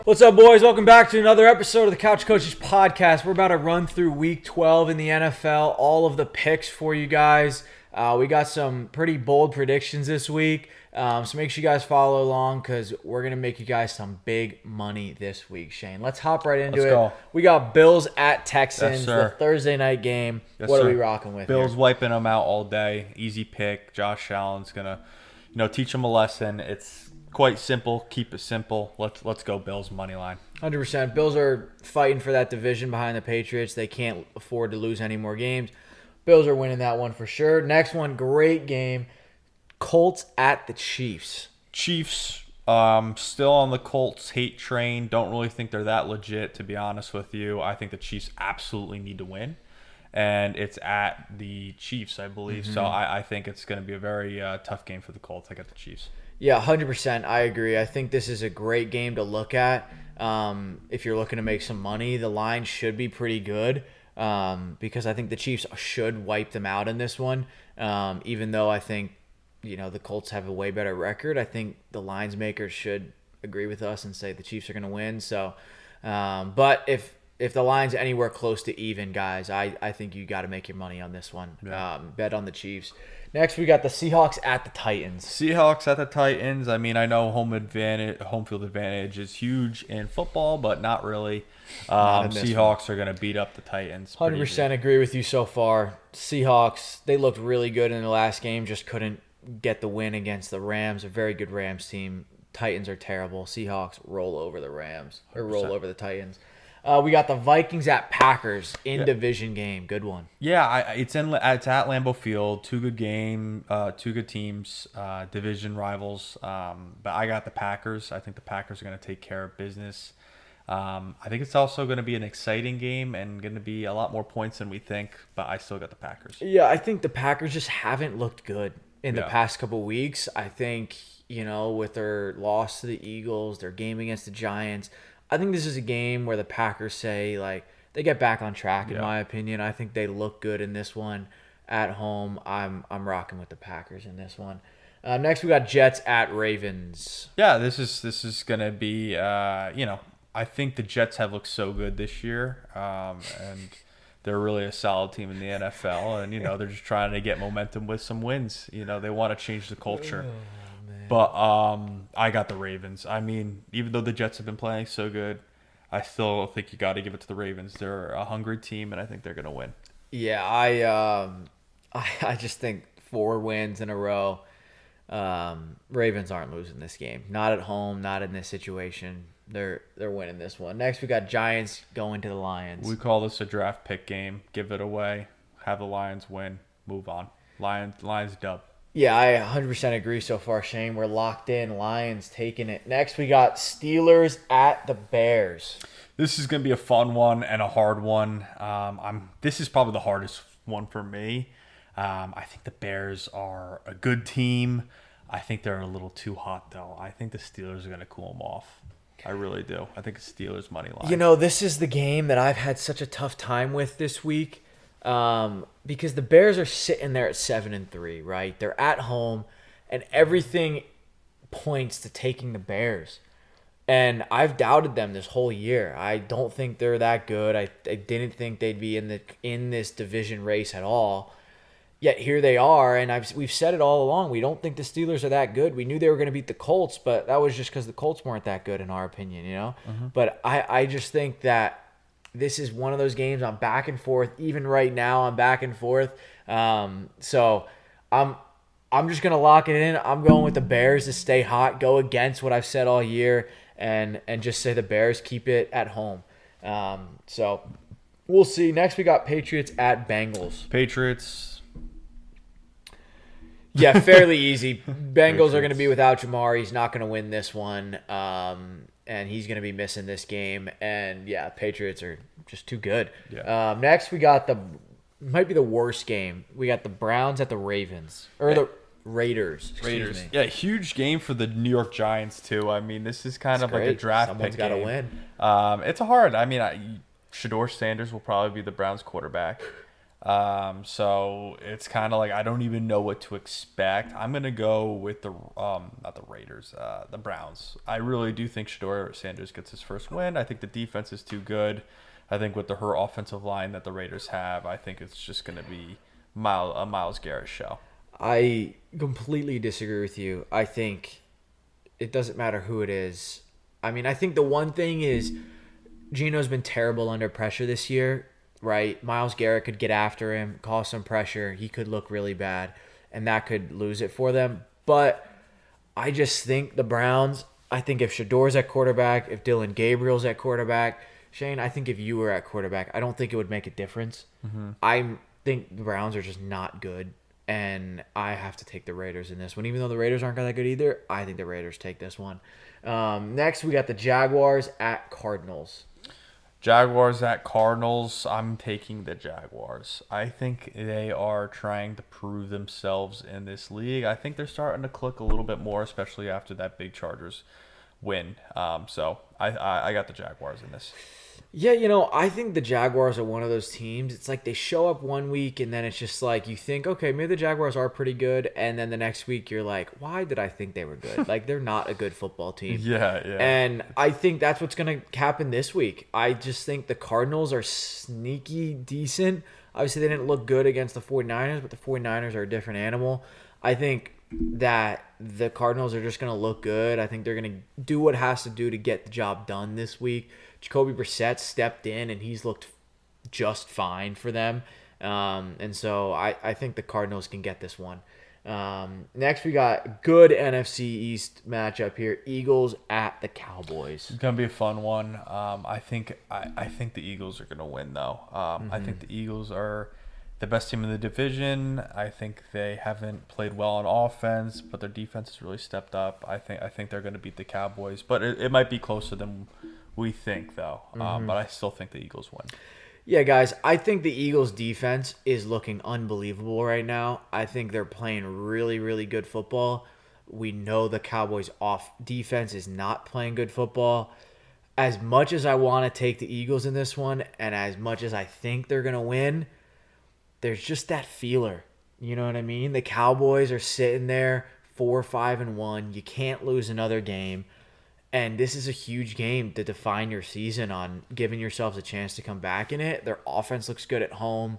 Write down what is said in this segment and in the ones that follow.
What's up, boys? Welcome back to another episode of the Couch Coaches Podcast. We're about to run through Week 12 in the NFL, all of the picks for you guys. We got some pretty bold predictions this week, so make sure you guys follow along because we're going to make you guys some big money this week, Shane. Let's hop right into it. Go. We got Bills at Texans, Yes, sir. the Thursday night game. Yes, what sir. are we rocking with Bills here? wiping them out all day. Easy pick. Josh Allen's gonna, teach them a lesson. It's quite simple. Keep it simple. Let's go Bills money line. 100%. Bills are fighting for that division behind the Patriots. They can't afford to lose any more games. Bills are winning that one for sure. Next one, great game. Colts at the Chiefs. Chiefs, still on the Colts hate train. Don't really think they're that legit, to be honest with you. I think the Chiefs absolutely need to win. And it's at the Chiefs, I believe. So I think it's going to be a very tough game for the Colts. I got the Chiefs. Yeah, 100%. I agree. I think this is a great game to look at. If you're looking to make some money, the line should be pretty good because I think the Chiefs should wipe them out in this one. Even though I think, the Colts have a way better record, I think the lines makers should agree with us and say the Chiefs are going to win. So, but if the line's anywhere close to even, guys, I think you got to make your money on this one. Yeah. Bet on the Chiefs. Next, we got the Seahawks at the Titans. Seahawks at the Titans. I mean, I know home field advantage is huge in football, but not really. Seahawks are going to beat up the Titans. 100% agree with you so far. Seahawks, they looked really good in the last game, just couldn't get the win against the Rams, a very good Rams team. Titans are terrible. Seahawks roll over the Rams, or roll 100%. over the Titans. We got the Vikings at Packers in division game. Good one. Yeah, it's at Lambeau Field. Two good teams, division rivals. But I got the Packers. I think the Packers are going to take care of business. I think it's also going to be an exciting game and going to be a lot more points than we think. But I still got the Packers. Yeah, I think the Packers just haven't looked good in the past couple weeks. I think, with their loss to the Eagles, their game against the Giants, I think this is a game where the Packers say, they get back on track, in my opinion. I think they look good in this one at home. I'm rocking with the Packers in this one. Next, we got Jets at Ravens. Yeah, this is going to be, I think the Jets have looked so good this year, and they're really a solid team in the NFL, and, they're just trying to get momentum with some wins. They want to change the culture. But I got the Ravens. I mean, even though the Jets have been playing so good, I still think you got to give it to the Ravens. They're a hungry team, and I think they're going to win. Yeah, I just think 4 wins in a row. Ravens aren't losing this game. Not at home, not in this situation. They're winning this one. Next, we got Giants going to the Lions. We call this a draft pick game. Give it away. Have the Lions win. Move on. Lions dub. Yeah, I 100% agree so far, Shane. We're locked in. Lions taking it. Next, we got Steelers at the Bears. This is going to be a fun one and a hard one. This is probably the hardest one for me. I think the Bears are a good team. I think they're a little too hot, though. I think the Steelers are going to cool them off. I really do. I think it's Steelers money line. This is the game that I've had such a tough time with this week. Because the Bears are sitting there at 7-3, right? They're at home, and everything points to taking the Bears. And I've doubted them this whole year. I don't think they're that good. I didn't think they'd be in this division race at all. Yet here they are, and we've said it all along. We don't think the Steelers are that good. We knew they were going to beat the Colts, but that was just because the Colts weren't that good in our opinion, But I just think that this is one of those games I'm back and forth. Even right now, I'm back and forth. So I'm just gonna lock it in. I'm going with the Bears to stay hot, go against what I've said all year, and just say the Bears keep it at home. So we'll see. Next, we got Patriots at Bengals. Patriots. Yeah, fairly easy. Bengals are going to be without Jamar. He's not going to win this one. And he's going to be missing this game. And, yeah, Patriots are just too good. Yeah. Next, we got might be the worst game. We got the Browns at the Ravens. Or the Raiders. Excuse me. Yeah, huge game for the New York Giants, too. I mean, this is kind of like a draft Someone's pick got to game. win. It's hard. I mean, Shador Sanders will probably be the Browns quarterback. So it's kind of like I don't even know what to expect. I'm gonna go with the not the Raiders, the Browns. I really do think Shador Sanders gets his first win. I think the defense is too good. I think with her offensive line that the Raiders have, I think it's just gonna be a Myles Garrett show. I completely disagree with you. I think it doesn't matter who it is. I mean, I think the one thing is Gino's been terrible under pressure this year, right? Myles Garrett could get after him, cause some pressure. He could look really bad, and that could lose it for them. But I just think the Browns, I think if Shador's at quarterback, if Dylan Gabriel's at quarterback, Shane, I think if you were at quarterback, I don't think it would make a difference. I think the Browns are just not good, and I have to take the Raiders in this one. Even though the Raiders aren't that good either, I think the Raiders take this one. Next, we got the Jaguars at Cardinals. Jaguars at Cardinals. I'm taking the Jaguars. I think they are trying to prove themselves in this league. I think they're starting to click a little bit more, especially after that big Chargers win. So I got the Jaguars in this. Yeah, I think the Jaguars are one of those teams. It's like they show up one week and then it's just like you think, okay, maybe the Jaguars are pretty good. And then the next week you're like, why did I think they were good? Like they're not a good football team. Yeah. And I think that's what's going to happen this week. I just think the Cardinals are sneaky decent. Obviously, they didn't look good against the 49ers, but the 49ers are a different animal. I think that the Cardinals are just going to look good. I think they're going to do what it has to do to get the job done this week. Jacoby Brissett stepped in, and he's looked just fine for them. And so I think the Cardinals can get this one. Next, we got good NFC East matchup here. Eagles at the Cowboys. It's gonna be a fun one. I think the Eagles are gonna win though. I think the Eagles are the best team in the division. I think they haven't played well on offense, but their defense has really stepped up. I think they're gonna beat the Cowboys, but it might be closer than we think though. But I still think the Eagles win. Yeah, guys, I think the Eagles' defense is looking unbelievable right now. I think they're playing really, really good football. We know the Cowboys' off defense is not playing good football. As much as I want to take the Eagles in this one, and as much as I think they're going to win, there's just that feeler. You know what I mean? The Cowboys are sitting there 4-5-1. You can't lose another game. And this is a huge game to define your season on, giving yourselves a chance to come back in it. Their offense looks good at home.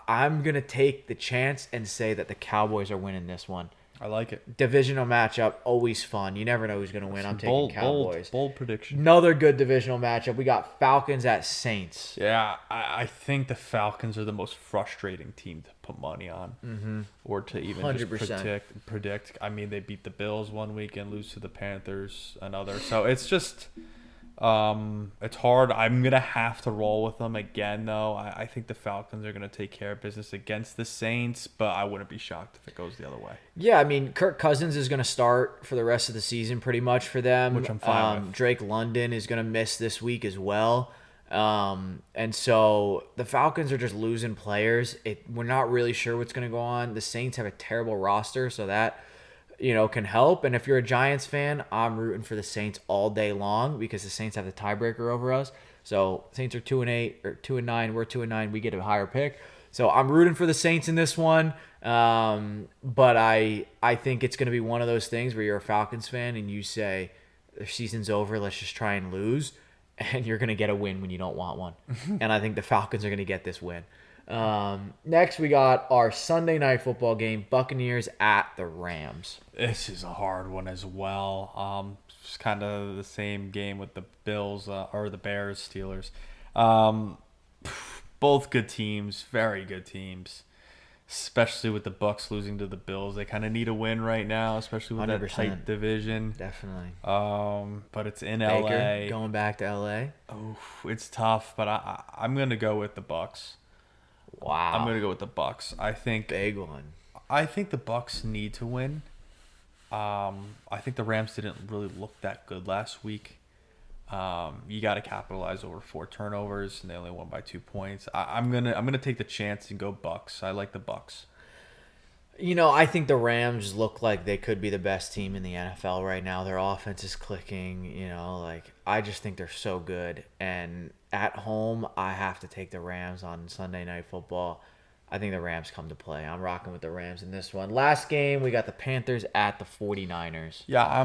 I'm going to take the chance and say that the Cowboys are winning this one. I like it. Divisional matchup, always fun. You never know who's going to win. I'm taking Cowboys. Bold prediction. Another good divisional matchup. We got Falcons at Saints. Yeah, I think the Falcons are the most frustrating team to put money on, or to even 100%. just predict. I mean, they beat the Bills one week and lose to the Panthers another. So it's just, it's hard. I'm gonna have to roll with them again, though. I think the Falcons are gonna take care of business against the Saints, but I wouldn't be shocked if it goes the other way. Yeah, I mean, Kirk Cousins is going to start for the rest of the season pretty much for them. Which I'm fine with. Drake London is going to miss this week as well. And so the Falcons are just losing players. We're not really sure what's going to go on. The Saints have a terrible roster, so that can help. And if you're a Giants fan, I'm rooting for the Saints all day long because the Saints have the tiebreaker over us. So Saints are 2-8 or 2-9. We're 2-9. We get a higher pick. So I'm rooting for the Saints in this one. But I think it's going to be one of those things where you're a Falcons fan and you say, their season's over, let's just try and lose. And you're going to get a win when you don't want one. And I think the Falcons are going to get this win. Next, we got our Sunday night football game, Buccaneers at the Rams. This is a hard one as well. It's kind of the same game with the Bills or the Bears, Steelers. Both good teams, very good teams, especially with the Bucs losing to the Bills. They kind of need a win right now, especially with 100%. That tight division. Definitely. But it's in Baker LA. Going back to LA. Oh, it's tough, but I'm gonna go with the Bucs. Wow. I'm gonna go with the Bucs. I think big one. I think the Bucs need to win. I think the Rams didn't really look that good last week. You got to capitalize over 4 turnovers, and they only won by 2 points. I'm gonna take the chance and go Bucs. I like the Bucs. I think the Rams look like they could be the best team in the NFL right now. Their offense is clicking, I just think they're so good. And at home, I have to take the Rams on Sunday Night Football. I think the Rams come to play. I'm rocking with the Rams in this one. Last game, we got the Panthers at the 49ers. Yeah,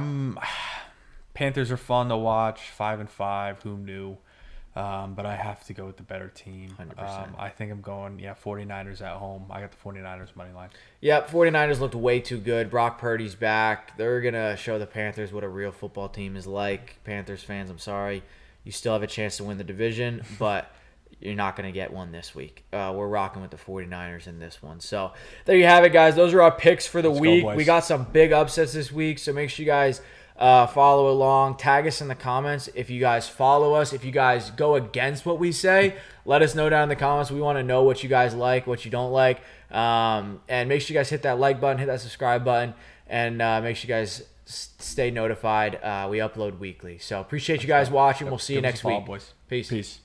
Panthers are fun to watch, 5-5, who knew? But I have to go with the better team. 100%. I think I'm going, 49ers at home. I got the 49ers money line. Yep, 49ers looked way too good. Brock Purdy's back. They're going to show the Panthers what a real football team is like. Panthers fans, I'm sorry. You still have a chance to win the division, but you're not going to get one this week. We're rocking with the 49ers in this one. So there you have it, guys. Those are our picks for the week. We got some big upsets this week, so make sure you guys follow along. Tag us in the comments if you guys follow us. If you guys go against what we say, let us know down in the comments. We want to know what you guys like, what you don't like. And make sure you guys hit that like button, hit that subscribe button, and make sure you guys stay notified. We upload weekly. So appreciate you guys watching. We'll see you next week. Boys. Peace. Peace.